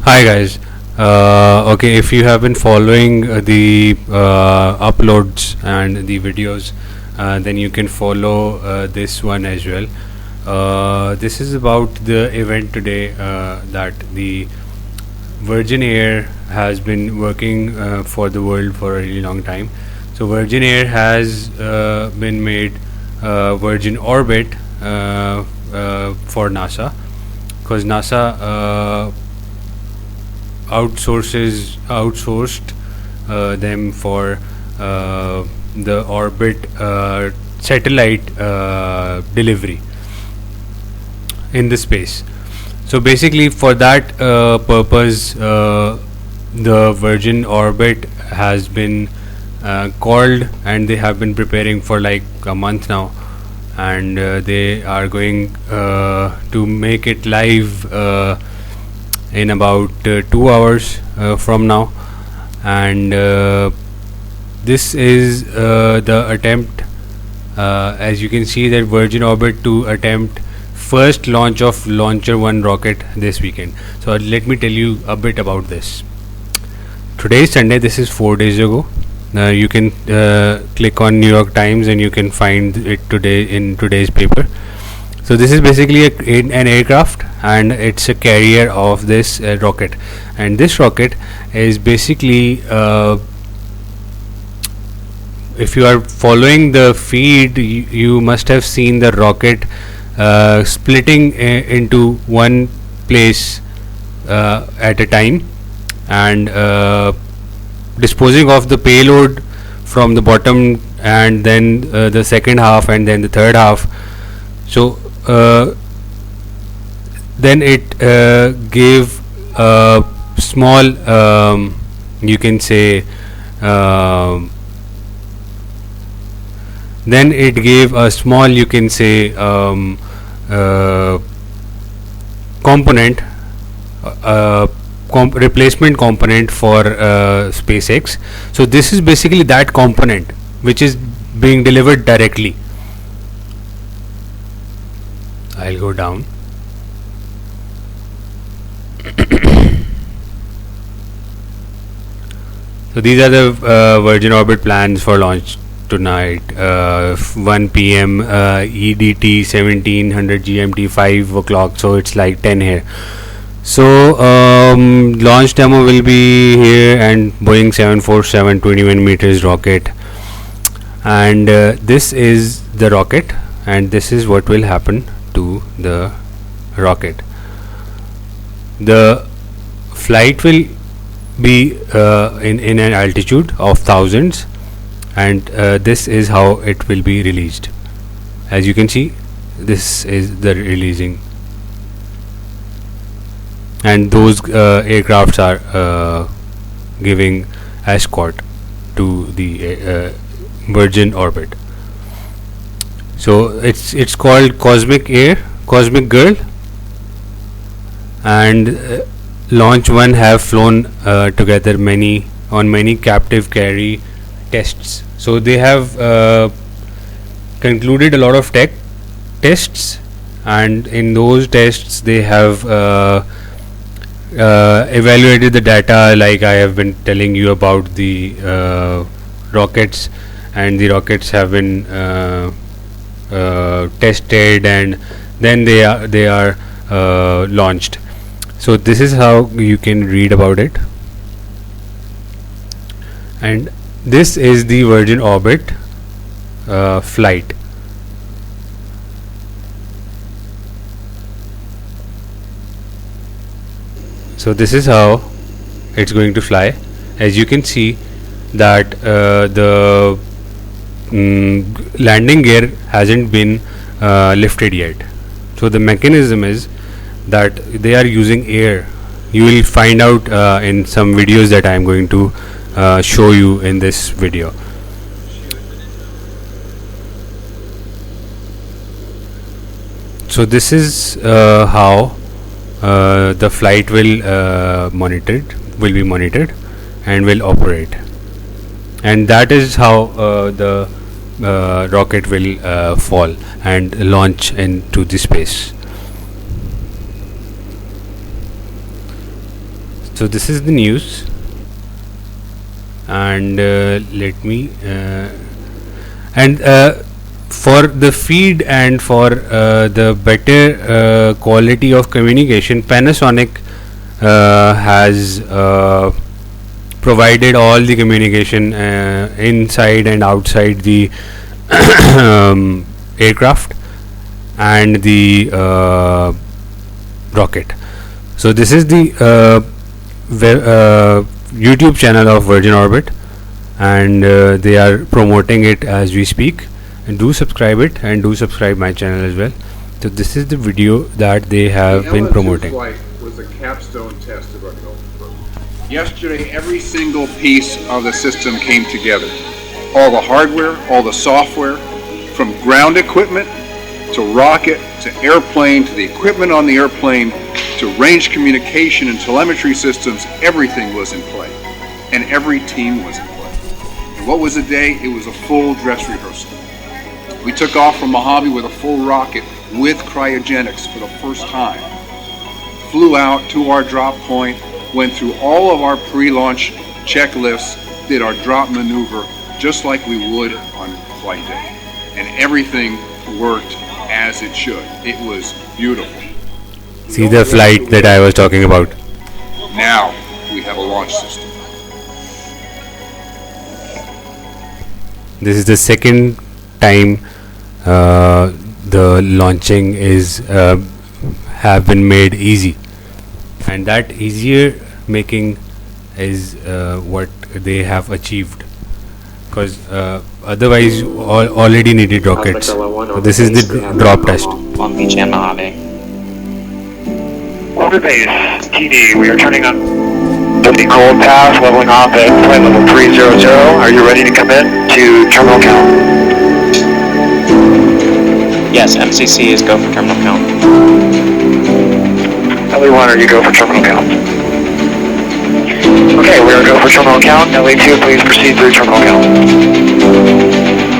Hi guys. Okay, if you have been following the uploads and the videos, then you can follow this one as well. This is about the event today that the Virgin Air has been working for the world for a really long time. So Virgin Air has been made Virgin Orbit for NASA, because NASA outsourced them for the orbit satellite delivery in the space. So basically, for that purpose, the Virgin Orbit has been called, and they have been preparing for like a month now, and they are going to make it live in about 2 hours from now. And this is the attempt, as you can see, that Virgin Orbit to attempt first launch of Launcher 1 rocket this weekend. So let me tell you a bit about this. Today is Sunday. This is 4 days ago. You can click on New York Times and you can find it today in today's paper. So this is basically an aircraft, and it's a carrier of this rocket. And this rocket is basically, if you are following the feed, you must have seen the rocket splitting into one place at a time, and disposing of the payload from the bottom, and then the second half, and then the third half. So then it gave a small, you can say, then it gave a small, you can say, component, replacement component for SpaceX. So this is basically that component which is being delivered directly. I'll go down. So these are the Virgin Orbit plans for launch tonight, 1 p.m. EDT, 1700 GMT, 5 o'clock. So it's like 10 here. So launch demo will be here, and Boeing 747 21 meters rocket. And this is the rocket, and this is what will happen to the rocket. The flight will be in an altitude of thousands, and this is how it will be released. As you can see, this is the releasing, and those aircrafts are giving escort to the Virgin Orbit. So it's called Cosmic Girl, and Launch 1 have flown together on many captive carry tests. So they have concluded a lot of tech tests, and in those tests they have evaluated the data, like I have been telling you about the rockets, and the rockets have been tested, and then they are launched. So this is how you can read about it, and this is the Virgin Orbit flight. So this is how it's going to fly. As you can see that the landing gear hasn't been lifted yet. So the mechanism is that they are using air. You will find out in some videos that I am going to show you in this video. So this is how the flight will be monitored and will operate, and that is how the rocket will fall and launch into the space. So this is the news, and let me and for the feed and for the better quality of communication, Panasonic has provided all the communication inside and outside the aircraft and the rocket. So this is the YouTube channel of Virgin Orbit, and they are promoting it as we speak. And do subscribe it, and do subscribe my channel as well. So this is the video that they have been promoting. The flight was a capstone test of our development program. Yesterday, every single piece of the system came together. All the hardware, all the software, from ground equipment to rocket to airplane to the equipment on the airplane to range communication and telemetry systems, everything was in play. And every team was in play. And what was a day? It was a full dress rehearsal. We took off from Mojave with a full rocket with cryogenics for the first time. Flew out to our drop point, went through all of our pre-launch checklists, did our drop maneuver just like we would on flight day. And everything worked as it should. It was beautiful. See the flight that I was talking about. Now we have a launch system. This is the second time the launching is have been made easy, and that easier making is what they have achieved, because otherwise already needed rockets. So this is the drop test. Long Beach and Mojave. Orbit base, TD, we are turning on lifting cold path, leveling off at flight level 300. Are you ready to come in to terminal count? Yes, MCC is go for terminal count. LE1, are you go for terminal count? Okay, we are go for terminal count. LE2, please proceed through terminal count.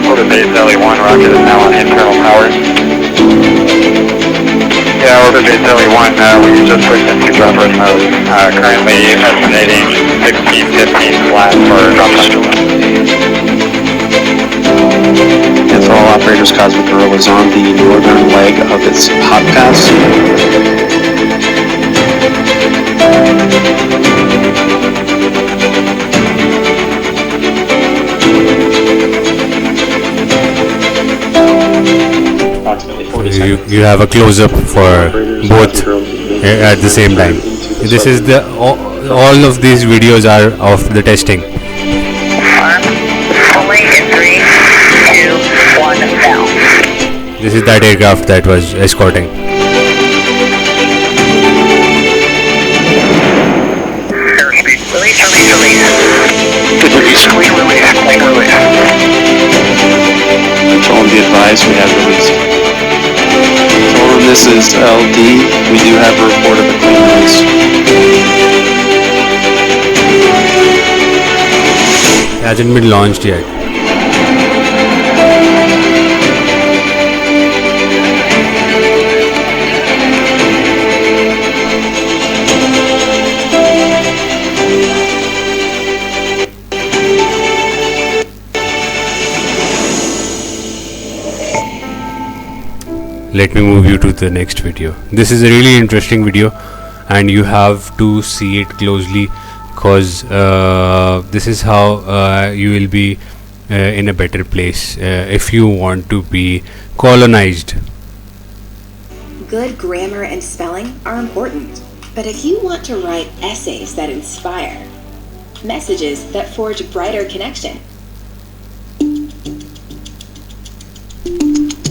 Orbit base LE1, rocket is now on internal power. Yeah, orbit base LE1, we just switched into drop rest mode. Currently estimating 16-15 flat for drop test. Yes, all operators, Cosmic Gorilla is on the northern leg of its hot pass. You have a close-up for both at the same time. This is the all of these videos are of the testing. This is that aircraft that was escorting. Airspeed. Release. Good release. Clean release. Control and be advised, we have released. Control, this is LD. We do have a report of a clean release. It hasn't been launched yet. Let me move you to the next video. This is a really interesting video, and you have to see it closely, because this is how you will be in a better place if you want to be colonized. Good grammar and spelling are important, but if you want to write essays that inspire, messages that forge a brighter connection.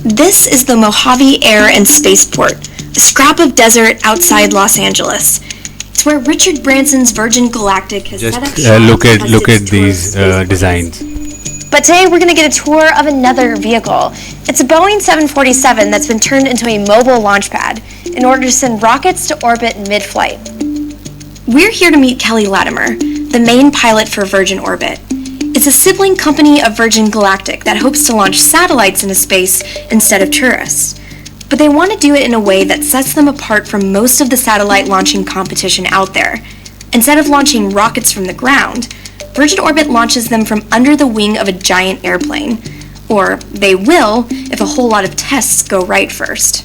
This is the Mojave Air and Spaceport, a scrap of desert outside Los Angeles. It's where Richard Branson's Virgin Galactic has set up shop. Look at these designs. But today we're going to get a tour of another vehicle. It's a Boeing 747 that's been turned into a mobile launch pad in order to send rockets to orbit mid-flight. We're here to meet Kelly Latimer, the main pilot for Virgin Orbit. It's a sibling company of Virgin Galactic that hopes to launch satellites into space instead of tourists. But they want to do it in a way that sets them apart from most of the satellite launching competition out there, Instead of launching rockets from the ground, Virgin Orbit launches them from under the wing of a giant airplane. Or they will if a whole lot of tests go right first.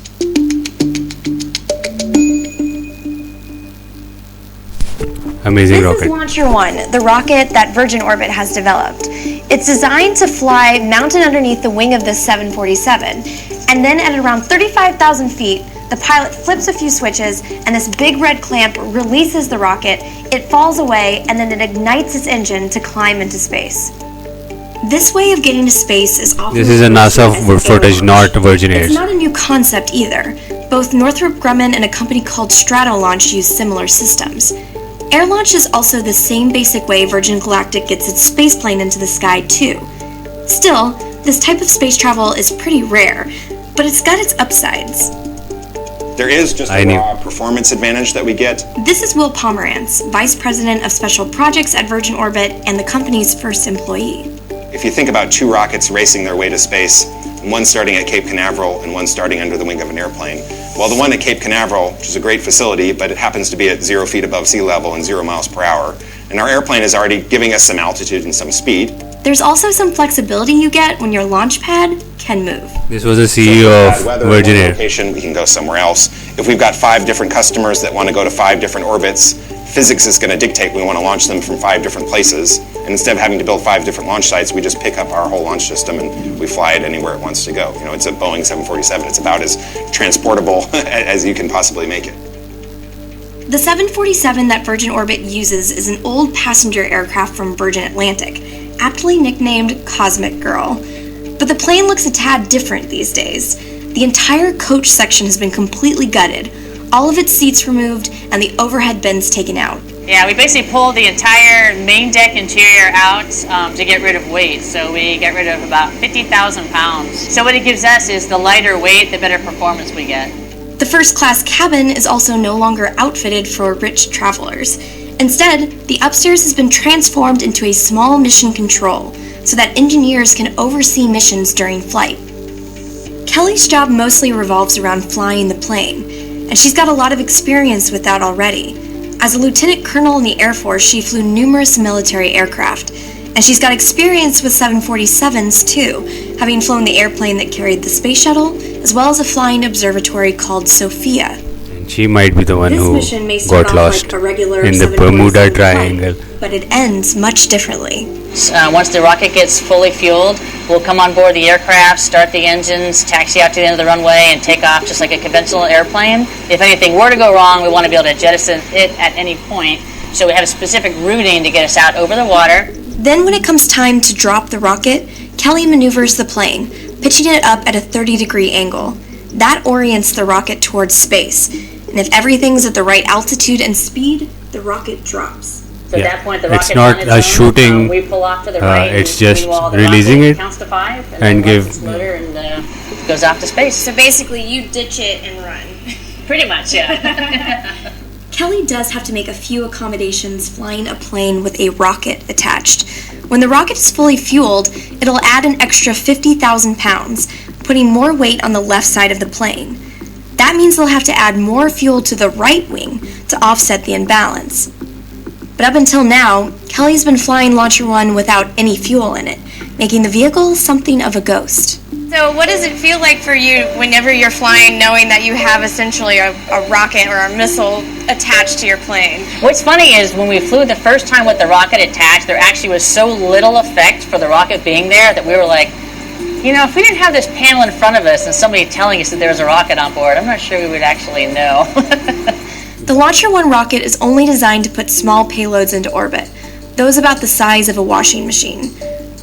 Amazing This rocket. is Launcher 1, the rocket that Virgin Orbit has developed. It's designed to fly mounted underneath the wing of the 747, and then at around 35,000 feet, the pilot flips a few switches, and this big red clamp releases the rocket, it falls away, and then it ignites its engine to climb into space. This way of getting to space is often This is a NASA footage, not Virgin It's Air's. not a new concept either. Both Northrop Grumman and a company called Stratolaunch use similar systems. Air launch is also the same basic way Virgin Galactic gets its spaceplane into the sky too. Still, this type of space travel is pretty rare, but it's got its upsides. There is just a raw performance advantage that we get. This is Will Pomerantz, Vice President of Special Projects at Virgin Orbit and the company's first employee. If you think about two rockets racing their way to space, one starting at Cape Canaveral and one starting under the wing of an airplane, well, the one at Cape Canaveral, which is a great facility, but it happens to be at 0 feet above sea level and 0 miles per hour, and our airplane is already giving us some altitude and some speed. There's also some flexibility you get when your launch pad can move. This was the CEO of Virgin Air. Location, we can go somewhere else. If we've got 5 different customers that want to go to 5 different orbits, physics is going to dictate we want to launch them from 5 different places. And instead of having to build 5 different launch sites, we just pick up our whole launch system and we fly it anywhere it wants to go. You know, it's a Boeing 747. It's about as transportable as you can possibly make it. The 747 that Virgin Orbit uses is an old passenger aircraft from Virgin Atlantic, aptly nicknamed Cosmic Girl. But the plane looks a tad different these days. The entire coach section has been completely gutted, all of its seats removed, and the overhead bins taken out. Yeah, we basically pulled the entire main deck interior out to get rid of weight. So we get rid of about 50,000 pounds. So what it gives us is the lighter weight, the better performance we get. The first class cabin is also no longer outfitted for rich travelers. Instead, the upstairs has been transformed into a small mission control so that engineers can oversee missions during flight. Kelly's job mostly revolves around flying the plane, and she's got a lot of experience with that already. As a lieutenant colonel in the Air Force, she flew numerous military aircraft, and she's got experience with 747s too, having flown the airplane that carried the space shuttle, as well as a flying observatory called Sophia. And she might be the one This who mission may start got off lost like a regular in the 747 Bermuda flight, Triangle. but it ends much differently. Once the rocket gets fully fueled, we'll come on board the aircraft, start the engines, taxi out to the end of the runway, and take off just like a conventional airplane. If anything were to go wrong, we want to be able to jettison it at any point. So we have a specific routing to get us out over the water. Then when it comes time to drop the rocket, Kelly maneuvers the plane, pitching it up at a 30-degree angle. That orients the rocket towards space, and if everything's at the right altitude and speed, the rocket drops. So at that point, the It's rocket's not on its a own. shooting, We pull off to the right. it's and just meanwhile, the releasing rocket it counts to 5 and then give- lets its motor and goes off to space. So basically, you ditch it and run. Pretty much, yeah. Kelly does have to make a few accommodations flying a plane with a rocket attached. When the rocket is fully fueled, it'll add an extra 50,000 pounds, putting more weight on the left side of the plane. That means they'll have to add more fuel to the right wing to offset the imbalance. But up until now, Kelly's been flying Launcher 1 without any fuel in it, making the vehicle something of a ghost. So what does it feel like for you whenever you're flying knowing that you have essentially a rocket or a missile attached to your plane? What's funny is when we flew the first time with the rocket attached, there actually was so little effect for the rocket being there that we were like, you know, if we didn't have this panel in front of us and somebody telling us that there was a rocket on board, I'm not sure we would actually know. The Launcher 1 rocket is only designed to put small payloads into orbit, those about the size of a washing machine.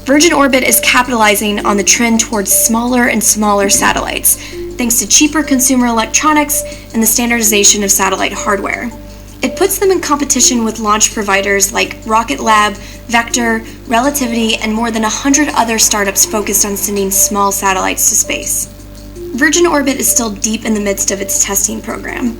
Virgin Orbit is capitalizing on the trend towards smaller and smaller satellites, thanks to cheaper consumer electronics and the standardization of satellite hardware. It puts them in competition with launch providers like Rocket Lab, Vector, Relativity, and more than 100 other startups focused on sending small satellites to space. Virgin Orbit is still deep in the midst of its testing program.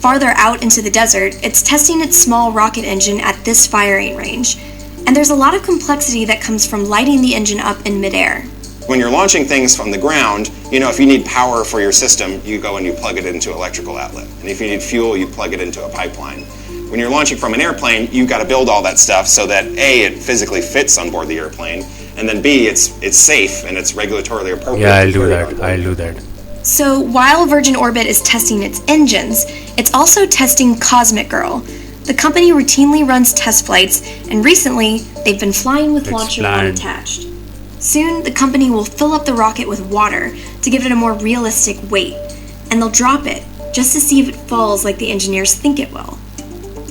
Farther out into the desert, it's testing its small rocket engine at this firing range. And there's a lot of complexity that comes from lighting the engine up in midair. When you're launching things from the ground, you know, if you need power for your system, you go and you plug it into an electrical outlet. And if you need fuel, you plug it into a pipeline. When you're launching from an airplane, you've got to build all that stuff so that A, it physically fits on board the airplane, and then B, it's safe and it's regulatorily appropriate. Yeah, I'll do that. I'll do that. So while Virgin Orbit is testing its engines, it's also testing Cosmic Girl. The company routinely runs test flights, and recently they've been flying with launcher one attached. Soon, the company will fill up the rocket with water to give it a more realistic weight, and they'll drop it just to see if it falls like the engineers think it will.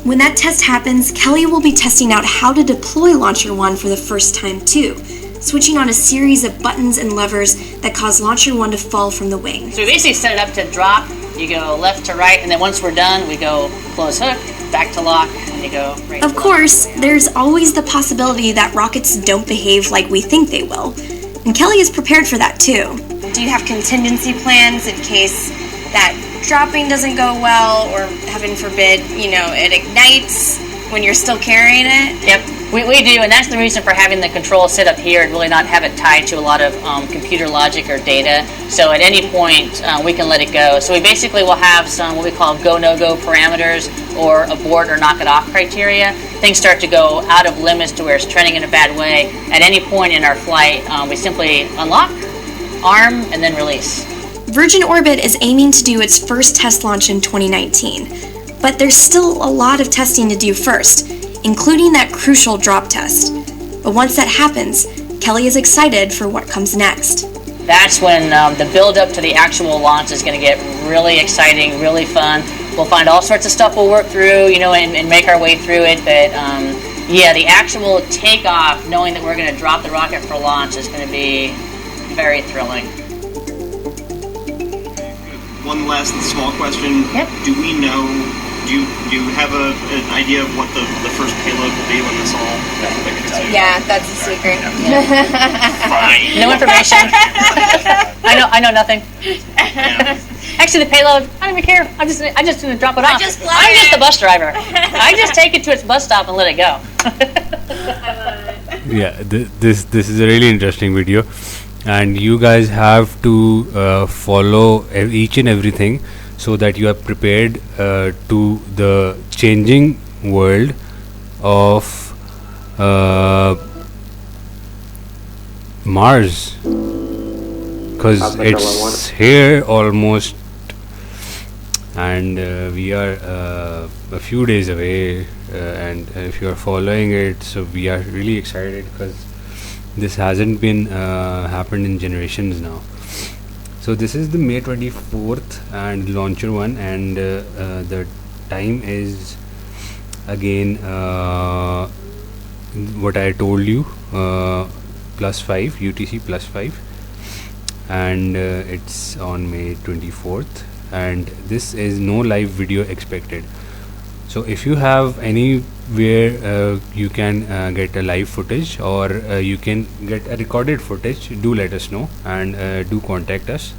When that test happens, Kelly will be testing out how to deploy Launcher 1 for the first time too, switching on a series of buttons and levers that cause Launcher 1 to fall from the wing. So we basically set it up to drop, you go left to right, and then once we're done, we go close hook, back to lock, and you go right. Of course, there's always the possibility that rockets don't behave like we think they will, and Kelly is prepared for that too. Do you have contingency plans in case that dropping doesn't go well, or heaven forbid, it ignites when you're still carrying it? Yep, we do, and that's the reason for having the control set up here and really not have it tied to a lot of computer logic or data. So at any point, we can let it go. So we basically will have some what we call go, no-go parameters or abort or knock it off criteria. Things start to go out of limits to where it's trending in a bad way. At any point in our flight, we simply unlock, arm, and then release. Virgin Orbit is aiming to do its first test launch in 2019, but there's still a lot of testing to do first, including that crucial drop test. But once that happens, Kelly is excited for what comes next. That's when the build-up to the actual launch is going to get really exciting, really fun. We'll find all sorts of stuff we'll work through, and make our way through it. But yeah, the actual takeoff, knowing that we're going to drop the rocket for launch, is going to be very thrilling. One last small question. Yep. Do we know, do you have an idea of what the first payload will be when this all... Yeah, that's a secret. Fine. No information. I know nothing. Yeah. Actually, the payload, I don't even care. I'm just gonna drop it off. I'm just the bus driver. I just take it to its bus stop and let it go. Yeah, this is a really interesting video, and you guys have to follow each and everything so that you are prepared to the changing world of Mars, because it's here almost, and we are a few days away, and if you are following it, so we are really excited because this hasn't been happened in generations now. So this is the May 24th and launcher one, and the time is again what I told you, +5 UTC +5, and it's on May 24th, and this is no live video expected. So if you have anywhere you can get a live footage, or you can get a recorded footage, do let us know, and do contact us.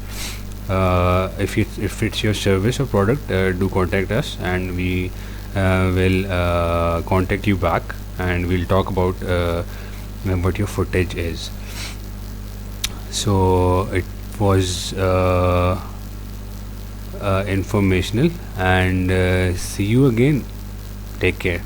If it's your service or product, do contact us, and we will contact you back, and we'll talk about what your footage is. So it was informational, and see you again. Take care.